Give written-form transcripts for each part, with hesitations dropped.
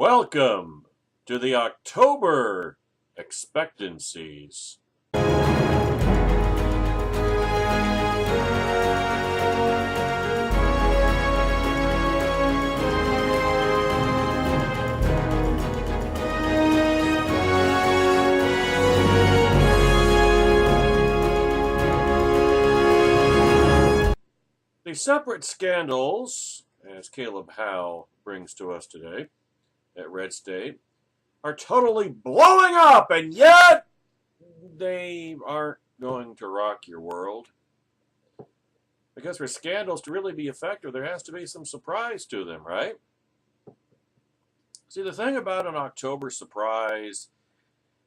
Welcome to the October Expectancies. The separate scandals, as Caleb Howe brings to us today at Red State, are totally blowing up, and yet they aren't going to rock your world. Because for scandals to really be effective, there has to be some surprise to them, right? See, the thing about an October surprise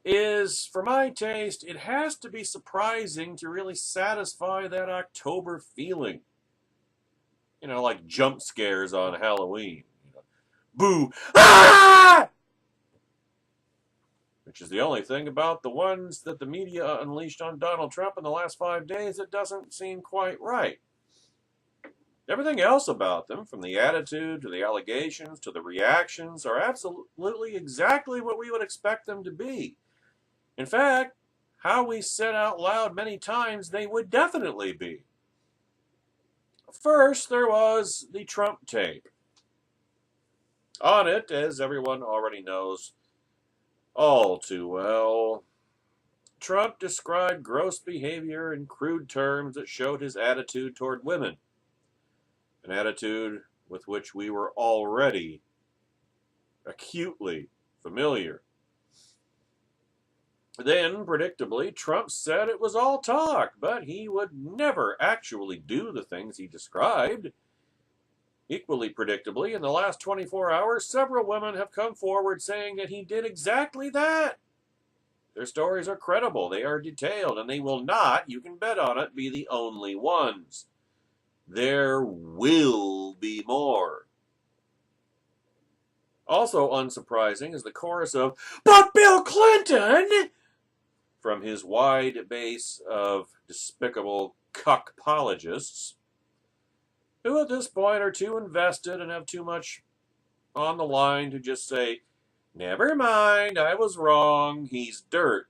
is, for my taste, it has to be surprising to really satisfy that October feeling. You know, like jump scares on Halloween. Boo! Ah! Which is the only thing about the ones that the media unleashed on Donald Trump in the last 5 days that doesn't seem quite right. Everything else about them, from the attitude to the allegations to the reactions, are absolutely exactly what we would expect them to be. In fact, how we said out loud many times they would definitely be. First, there was the Trump tape. On it, as everyone already knows all too well, Trump described gross behavior in crude terms that showed his attitude toward women, an attitude with which we were already acutely familiar. Then, predictably, Trump said it was all talk, but he would never actually do the things he described. Equally predictably, in the last 24 hours, several women have come forward saying that he did exactly that. Their stories are credible, they are detailed, and they will not, you can bet on it, be the only ones. There will be more. Also unsurprising is the chorus of, "But Bill Clinton!" from his wide base of despicable cuckpologists, who at this point are too invested and have too much on the line to just say, "Never mind, I was wrong, he's dirt."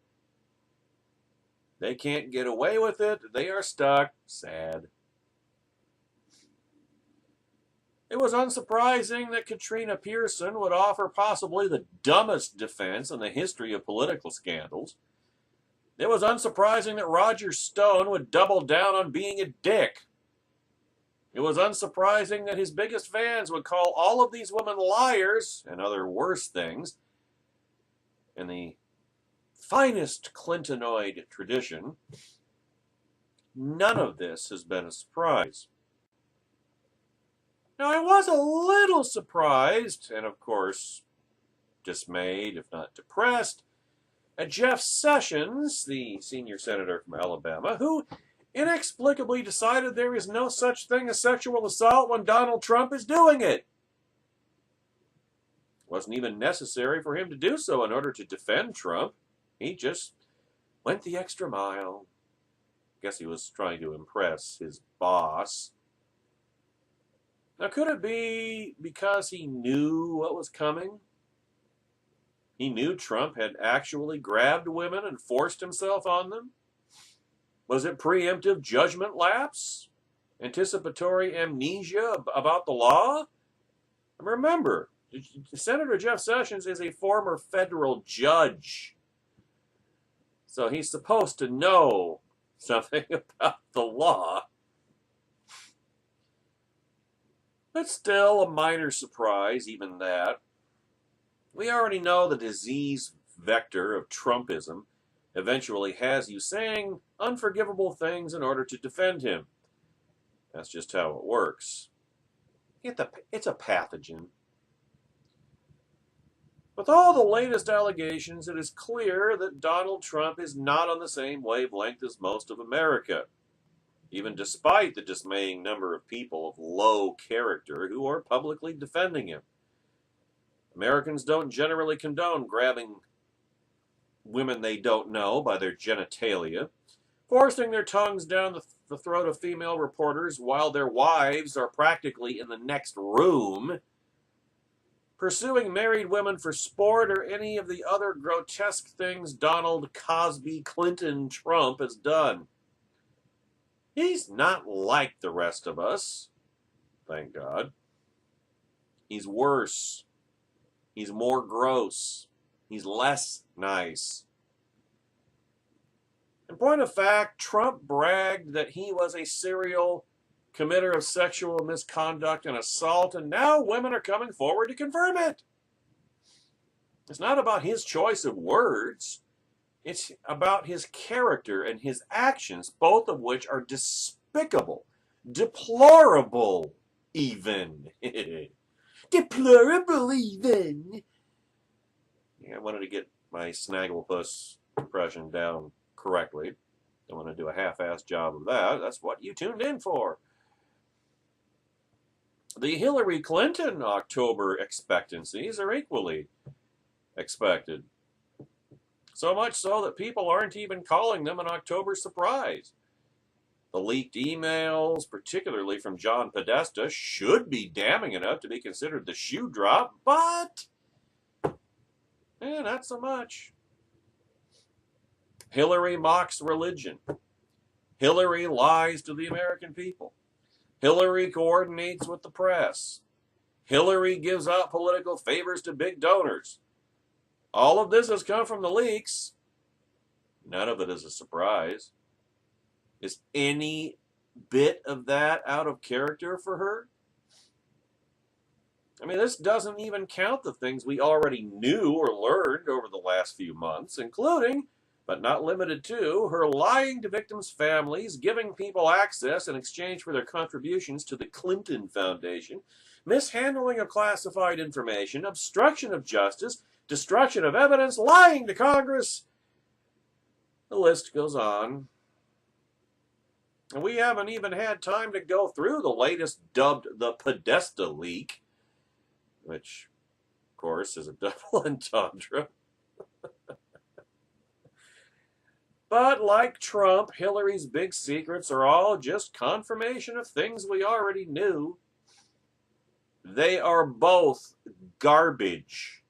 They can't get away with it, they are stuck. Sad. It was unsurprising that Katrina Pearson would offer possibly the dumbest defense in the history of political scandals. It was unsurprising that Roger Stone would double down on being a dick. It was unsurprising that his biggest fans would call all of these women liars and other worse things. In the finest Clintonoid tradition, none of this has been a surprise. Now, I was a little surprised, and of course dismayed, if not depressed, at Jeff Sessions, the senior senator from Alabama, who inexplicably decided there is no such thing as sexual assault when Donald Trump is doing it. It wasn't even necessary for him to do so in order to defend Trump. He just went the extra mile. Guess he was trying to impress his boss. Now, could it be because he knew what was coming? He knew Trump had actually grabbed women and forced himself on them? Was it preemptive judgment lapse? Anticipatory amnesia about the law? And remember, Senator Jeff Sessions is a former federal judge. So he's supposed to know something about the law. But still a minor surprise, even that. We already know the disease vector of Trumpism eventually has you saying unforgivable things in order to defend him. That's just how it works. It's a pathogen. With all the latest allegations, it is clear that Donald Trump is not on the same wavelength as most of America, even despite the dismaying number of people of low character who are publicly defending him. Americans don't generally condone grabbing women they don't know by their genitalia, forcing their tongues down the throat of female reporters while their wives are practically in the next room, pursuing married women for sport, or any of the other grotesque things Donald Cosby Clinton Trump has done. He's not like the rest of us, thank God. He's worse. He's more gross. He's less nice. In point of fact, Trump bragged that he was a serial committer of sexual misconduct and assault, and now women are coming forward to confirm it. It's not about his choice of words. It's about his character and his actions, both of which are despicable, deplorable even. Deplorable even. Yeah, I wanted to get my Snagglepuss impression down correctly. Don't want to do a half-assed job of that. That's what you tuned in for. The Hillary Clinton October expectancies are equally expected. So much so that people aren't even calling them an October surprise. The leaked emails, particularly from John Podesta, should be damning enough to be considered the shoe drop, but not so much. Hillary mocks religion. Hillary lies to the American people. Hillary coordinates with the press. Hillary gives out political favors to big donors. All of this has come from the leaks. None of it is a surprise. Is any bit of that out of character for her? I mean, this doesn't even count the things we already knew or learned over the last few months, including, but not limited to, her lying to victims' families, giving people access in exchange for their contributions to the Clinton Foundation, mishandling of classified information, obstruction of justice, destruction of evidence, lying to Congress. The list goes on. And we haven't even had time to go through the latest, dubbed the Podesta leak, which, of course, is a double entendre. But like Trump, Hillary's big secrets are all just confirmation of things we already knew. They are both garbage.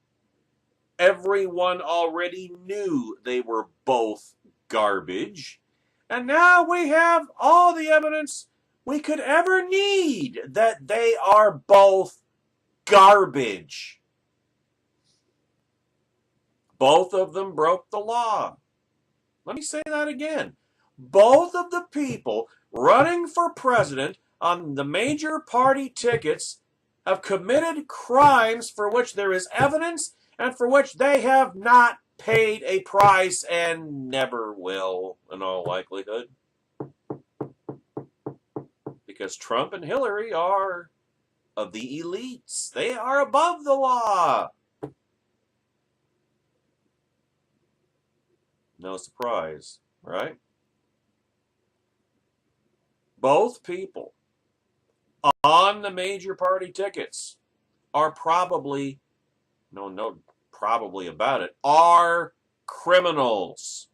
Everyone already knew they were both garbage. And now we have all the evidence we could ever need that they are both garbage. Both of them broke the law. Let me say that again. Both of the people running for president on the major party tickets have committed crimes for which there is evidence and for which they have not paid a price and never will, in all likelihood. Because Trump and Hillary are of the elites. They are above the law. No surprise, right? Both people on the major party tickets are probably, probably about it, are criminals.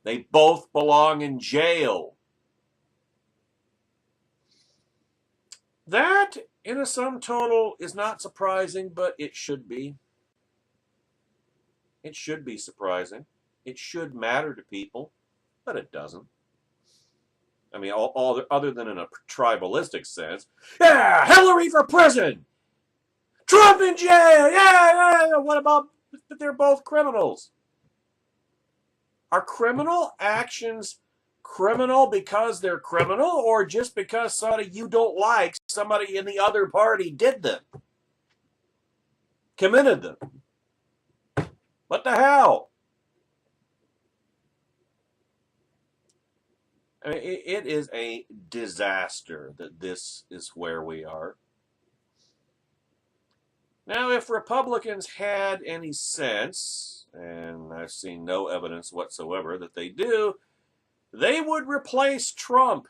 They both belong in jail. That, in a sum total, is not surprising, but it should be. It should be surprising. It should matter to people, but it doesn't. I mean, all other than in a tribalistic sense. Yeah, Hillary for prison! Trump in jail! Yeah! What about, but they're both criminals. Are criminal actions criminal because they're criminal, or just because somebody you don't like, somebody in the other party did them? Committed them? What the hell? I mean, it is a disaster that this is where we are. Now, if Republicans had any sense, and I've seen no evidence whatsoever that they do, they would replace Trump.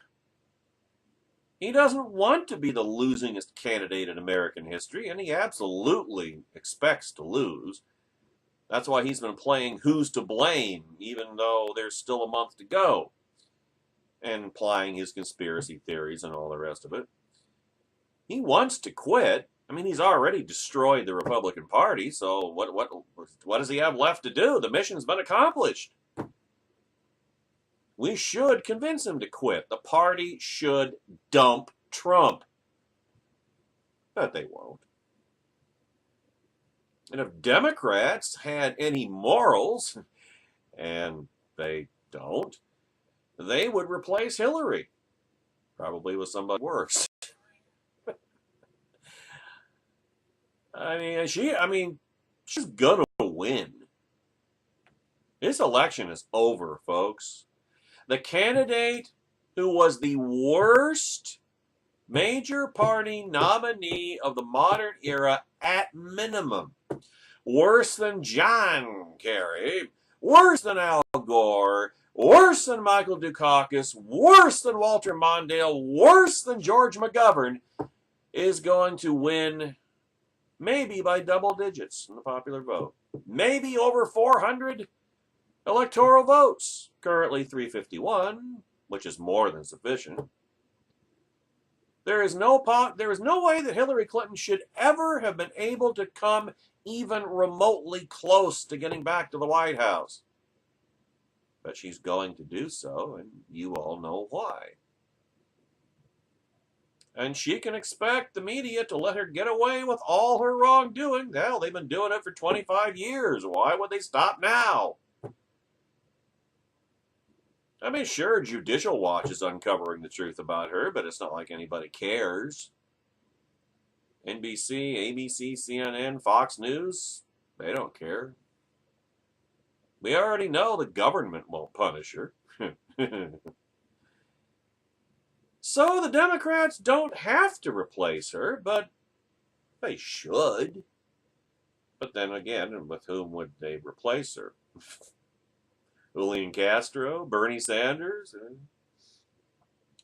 He doesn't want to be the losingest candidate in American history, and he absolutely expects to lose. That's why he's been playing who's to blame, even though there's still a month to go, and applying his conspiracy theories and all the rest of it. He wants to quit. I mean, he's already destroyed the Republican Party, so what does he have left to do? The mission's been accomplished. We should convince him to quit. The party should dump Trump. But they won't. And if Democrats had any morals, and they don't, they would replace Hillary. Probably with somebody worse. She's gonna win. This election is over, folks. The candidate who was the worst major party nominee of the modern era at minimum, worse than John Kerry, worse than Al Gore, worse than Michael Dukakis, worse than Walter Mondale, worse than George McGovern, is going to win maybe by double digits in the popular vote. Maybe over 400 electoral votes. Currently 351, which is more than sufficient. There is no way that Hillary Clinton should ever have been able to come even remotely close to getting back to the White House. But she's going to do so, and you all know why. And she can expect the media to let her get away with all her wrongdoing. Hell, they've been doing it for 25 years. Why would they stop now? I mean, sure, Judicial Watch is uncovering the truth about her, but it's not like anybody cares. NBC, ABC, CNN, Fox News, they don't care. We already know the government won't punish her. So the Democrats don't have to replace her, but they should. But then again, with whom would they replace her? Julian Castro, Bernie Sanders?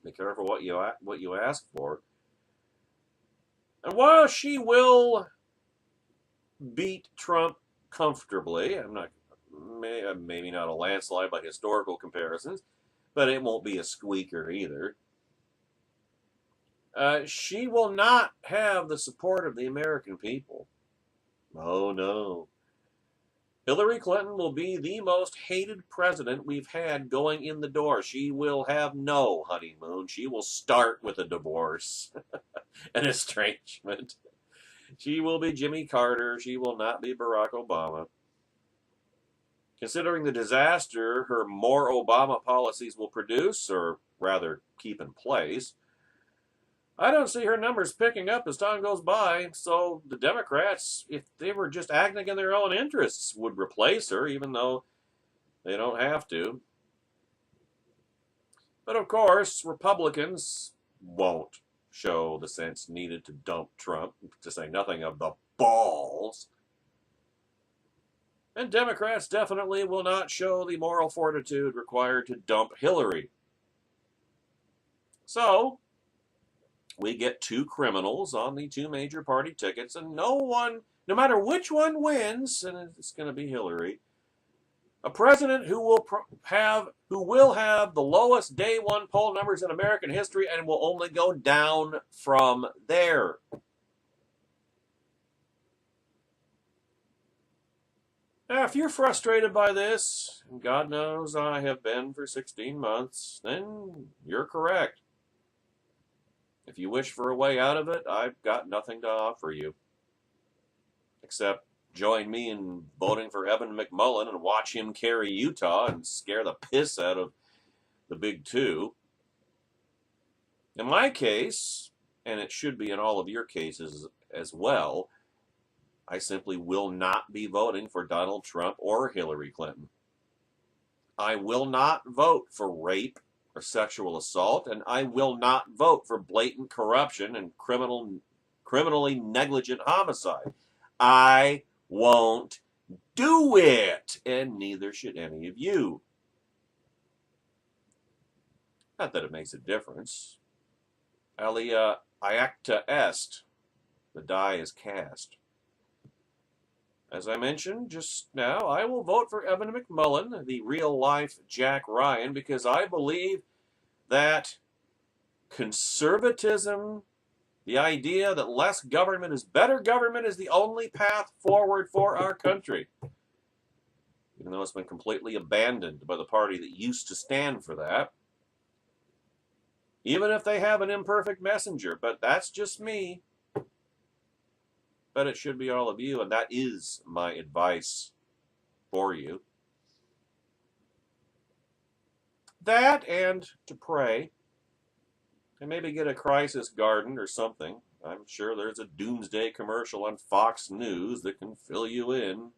Be careful what you ask for. And while she will beat Trump comfortably, maybe not a landslide by historical comparisons, but it won't be a squeaker either. She will not have the support of the American people. Oh, no. Hillary Clinton will be the most hated president we've had going in the door. She will have no honeymoon. She will start with a divorce, an estrangement. She will be Jimmy Carter. She will not be Barack Obama. Considering the disaster her more Obama policies will produce, or rather keep in place, I don't see her numbers picking up as time goes by, so the Democrats, if they were just acting in their own interests, would replace her, even though they don't have to. But of course, Republicans won't show the sense needed to dump Trump, to say nothing of the balls. And Democrats definitely will not show the moral fortitude required to dump Hillary. So we get two criminals on the two major party tickets, and no matter which one wins, and it's going to be Hillary, a president who will have the lowest day one poll numbers in American history and will only go down from there. Now, if you're frustrated by this, and God knows I have been for 16 months, then you're correct. If you wish for a way out of it, I've got nothing to offer you. Except join me in voting for Evan McMullin and watch him carry Utah and scare the piss out of the big two. In my case, and it should be in all of your cases as well, I simply will not be voting for Donald Trump or Hillary Clinton. I will not vote for rape or sexual assault, and I will not vote for blatant corruption and criminally negligent homicide. I won't do it, and neither should any of you. Not that it makes a difference. Alia iacta est. The die is cast. As I mentioned just now, I will vote for Evan McMullin, the real-life Jack Ryan, because I believe that conservatism The idea that less government is better government is the only path forward for our country. Even though it's been completely abandoned by the party that used to stand for that. Even if they have an imperfect messenger, but that's just me. But it should be all of you, and that is my advice for you. That and to pray. And maybe get a crisis garden or something. I'm sure there's a doomsday commercial on Fox News that can fill you in.